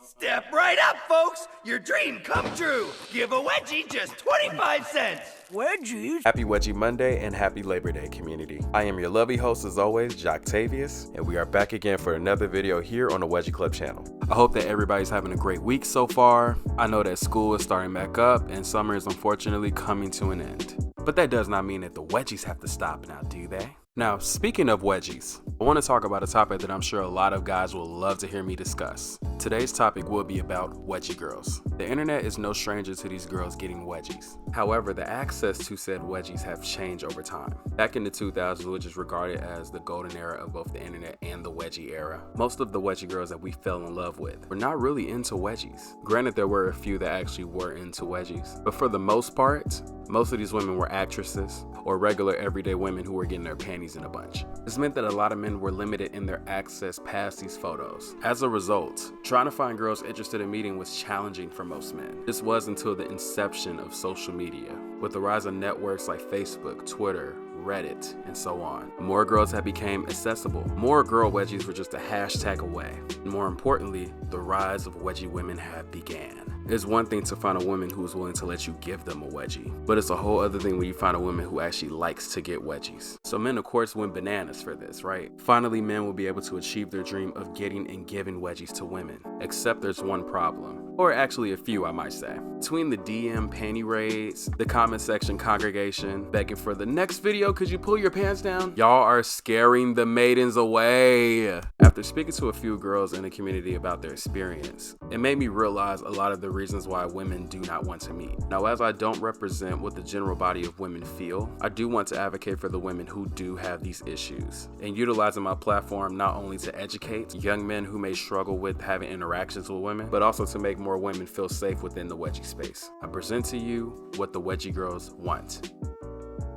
Step right up, folks! Your dream come true! Give a wedgie just 25 cents! Wedgies? Happy Wedgie Monday and happy Labor Day, community. I am your lovely host as always, Joctavius, and we are back again for another video here on the Wedgie Club channel. I hope that everybody's having a great week so far. I know that school is starting back up and summer is unfortunately coming to an end. But that does not mean that the wedgies have to stop now, do they? Now, speaking of wedgies, I want to talk about a topic that I'm sure a lot of guys will love to hear me discuss. Today's topic will be about wedgie girls. The internet is no stranger to these girls getting wedgies. However, the access to said wedgies have changed over time. Back in the 2000s, which is regarded as the golden era of both the internet and the wedgie era, most of the wedgie girls that we fell in love with were not really into wedgies. Granted, there were a few that actually were into wedgies, but for the most part, most of these women were actresses or regular everyday women who were getting their panties in a bunch. This meant that a lot of men were limited in their access past these photos. As a result, trying to find girls interested in meeting was challenging for most men. This was until the inception of social media. With the rise of networks like Facebook, Twitter, Reddit, and so on, more girls have become accessible. More girl wedgies were just a hashtag away. And more importantly, the rise of wedgie women have began. It's one thing to find a woman who is willing to let you give them a wedgie, but it's a whole other thing when you find a woman who actually likes to get wedgies. So men of course went bananas for this, right? Finally, men will be able to achieve their dream of getting and giving wedgies to women. Except there's one problem, or actually a few I might say. Between the DM panty raids, the comment section congregation begging for the next video, could you pull your pants down? Y'all are scaring the maidens away. After speaking to a few girls in the community about their experience, it made me realize a lot of the reasons why women do not want to meet. Now, as I don't represent what the general body of women feel, I do want to advocate for the women who do have these issues, and utilizing my platform not only to educate young men who may struggle with having interactions with women, but also to make more women feel safe within the wedgie space. I present to you what the wedgie girls want.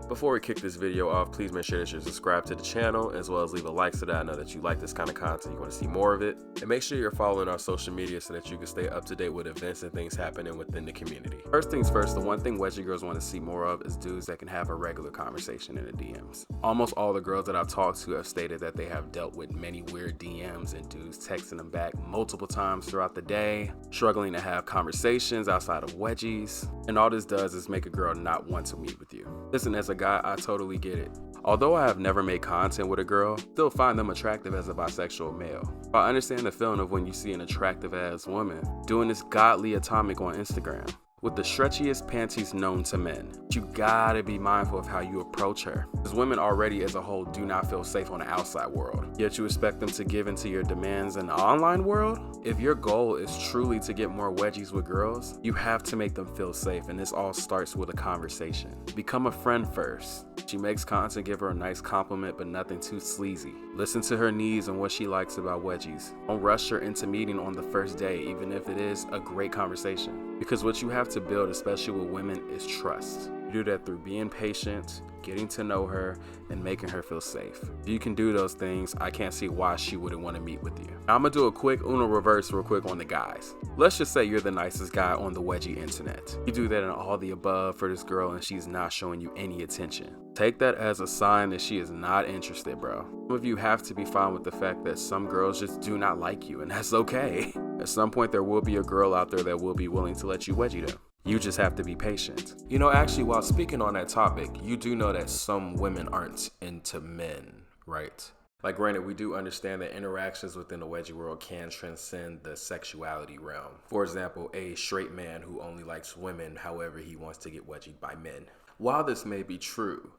Before we kick this video off, please make sure that you're subscribed to the channel, as well as leave a like so that I know that you like this kind of content, you want to see more of it. And make sure you're following our social media so that you can stay up to date with events and things happening within the community. First things first, the one thing wedgie girls want to see more of is dudes that can have a regular conversation in the DMs. Almost all the girls that I've talked to have stated that they have dealt with many weird DMs and dudes texting them back multiple times throughout the day, struggling to have conversations outside of wedgies. And all this does is make a girl not want to meet with you. Listen, as a guy, I totally get it. Although I have never made content with a girl, still find them attractive as a bisexual male. I understand the feeling of when you see an attractive ass woman doing this godly atomic on Instagram with the stretchiest panties known to men. You gotta be mindful of how you approach her, because women already as a whole do not feel safe on the outside world, yet you expect them to give into your demands in the online world? If your goal is truly to get more wedgies with girls, you have to make them feel safe, and this all starts with a conversation. Become a friend first. She makes content, give her a nice compliment, but nothing too sleazy. Listen to her needs and what she likes about wedgies. Don't rush her into meeting on the first day, even if it is a great conversation. Because what you have to build, especially with women, is trust. You do that through being patient, getting to know her, and making her feel safe. If you can do those things, I can't see why she wouldn't want to meet with you. Now, I'm gonna do a quick Uno reverse real quick on the guys. Let's just say you're the nicest guy on the wedgie internet. You do that in all the above for this girl and she's not showing you any attention. Take that as a sign that she is not interested, bro. Some of you have to be fine with the fact that some girls just do not like you, and that's okay. At some point, there will be a girl out there that will be willing to let you wedgie them. You just have to be patient. You know, actually, while speaking on that topic, you do know that some women aren't into men, right? Like, granted, we do understand that interactions within the wedgie world can transcend the sexuality realm. For example, a straight man who only likes women, however, he wants to get wedgied by men. While this may be true,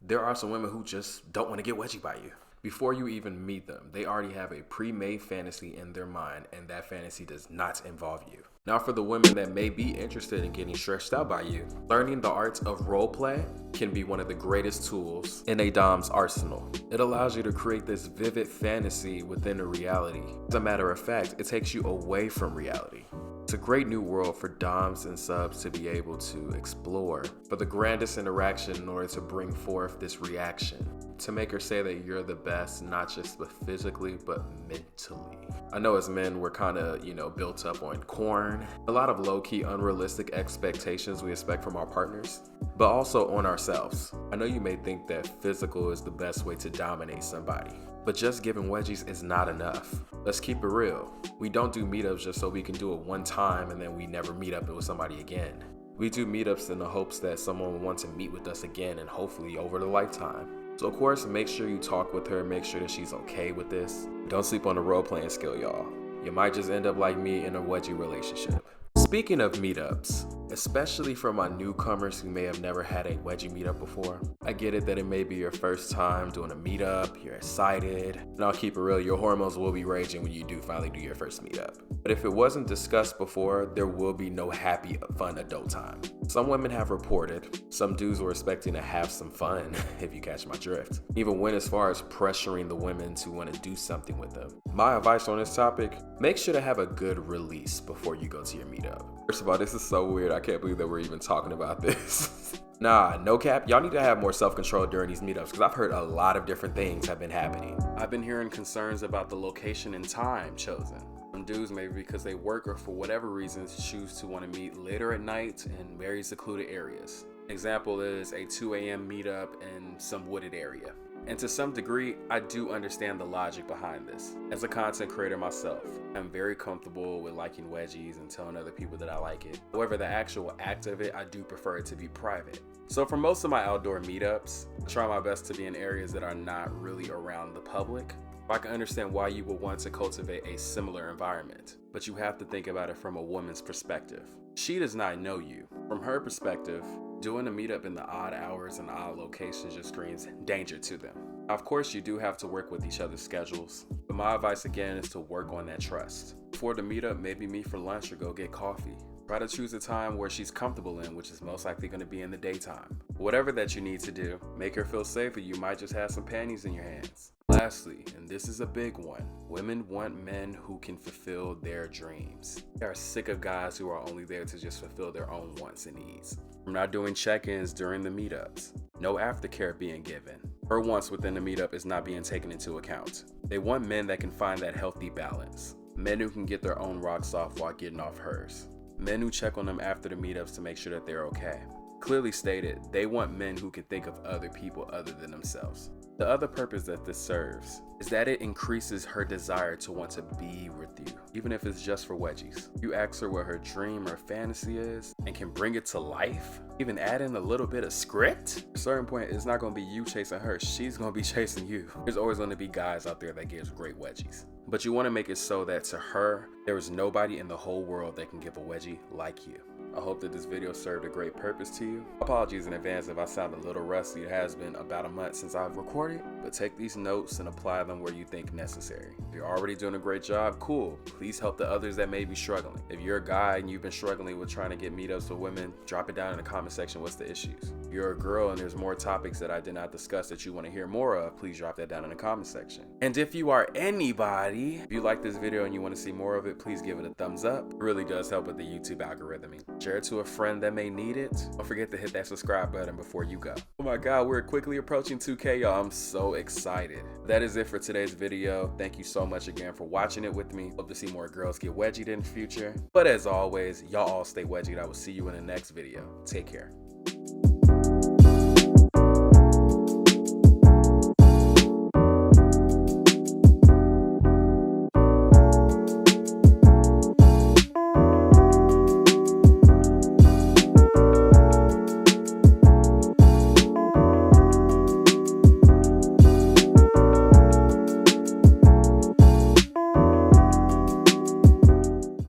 there are some women who just don't want to get wedgied by you. Before you even meet them, they already have a pre-made fantasy in their mind, and that fantasy does not involve you. Now, for the women that may be interested in getting stretched out by you, learning the art of roleplay can be one of the greatest tools in a dom's arsenal. It allows you to create this vivid fantasy within a reality. As a matter of fact, it takes you away from reality. It's a great new world for doms and subs to be able to explore, for the grandest interaction in order to bring forth this reaction, to make her say that you're the best, not just physically, but mentally. I know as men, we're kind of, built up on corn, a lot of low-key unrealistic expectations we expect from our partners, but also on ourselves. I know you may think that physical is the best way to dominate somebody, But just giving wedgies is not enough. Let's keep it real. We don't do meetups just so we can do it one time and then we never meet up with somebody again. We do meetups in the hopes that someone will want to meet with us again and hopefully over the lifetime. So of course, make sure you talk with her, make sure that she's okay with this. Don't sleep on the role-playing skill, y'all. You might just end up like me in a wedgie relationship. Speaking of meetups, especially for my newcomers who may have never had a wedgie meetup before, I get it that it may be your first time doing a meetup, you're excited, and I'll keep it real, your hormones will be raging when you do finally do your first meetup. But if it wasn't discussed before, there will be no happy, fun adult time. Some women have reported, some dudes were expecting to have some fun, if you catch my drift. Even went as far as pressuring the women to want to do something with them. My advice on this topic, make sure to have a good release before you go to your meetup. First of all, this is so weird, I can't believe that we're even talking about this. Nah, no cap, y'all need to have more self-control during these meetups because I've heard a lot of different things have been happening. I've been hearing concerns about the location and time chosen. Some dudes, maybe because they work or for whatever reasons, choose to want to meet later at night in very secluded areas. Example is a 2 a.m. meetup in some wooded area. And to some degree, I do understand the logic behind this. As a content creator myself, I'm very comfortable with liking wedgies and telling other people that I like it. However, the actual act of it, I do prefer it to be private. So for most of my outdoor meetups, I try my best to be in areas that are not really around the public. I can understand why you would want to cultivate a similar environment, but you have to think about it from a woman's perspective. She does not know you. From her perspective, doing a meetup in the odd hours and odd locations just screams danger to them. Of course, you do have to work with each other's schedules, but my advice again is to work on that trust. Before the meetup, maybe meet for lunch or go get coffee. Try to choose a time where she's comfortable in, which is most likely going to be in the daytime. Whatever that you need to do, make her feel safe or you might just have some panties in your hands. Lastly, and this is a big one, women want men who can fulfill their dreams. They are sick of guys who are only there to just fulfill their own wants and needs. From not doing check-ins during the meetups, no aftercare being given. Her wants within the meetup is not being taken into account. They want men that can find that healthy balance. Men who can get their own rocks off while getting off hers. Men who check on them after the meetups to make sure that they're okay. Clearly stated, they want men who can think of other people other than themselves. The other purpose that this serves is that it increases her desire to want to be with you, even if it's just for wedgies. You ask her what her dream or fantasy is and can bring it to life, even add in a little bit of script. At a certain point, it's not going to be you chasing her, she's going to be chasing you. There's always going to be guys out there that gives great wedgies. But you want to make it so that to her, there is nobody in the whole world that can give a wedgie like you. I hope that this video served a great purpose to you. Apologies in advance if I sound a little rusty. It has been about a month since I've recorded, but take these notes and apply them where you think necessary. If you're already doing a great job, cool. Please help the others that may be struggling. If you're a guy and you've been struggling with trying to get meetups with women, drop it down in the comment section. What's the issues? If you're a girl and there's more topics that I did not discuss that you want to hear more of, please drop that down in the comment section. And if you are anybody, if you like this video and you want to see more of it, please give it a thumbs up. It really does help with the YouTube algorithming. Share it to a friend that may need it. Don't forget to hit that subscribe button before you go. Oh my god, we're quickly approaching 2K, y'all. I'm so excited. That is it for today's video. Thank you so much again for watching it with me. Hope to see more girls get wedgied in the future. But as always, y'all all stay wedgied. I will see you in the next video. Take care.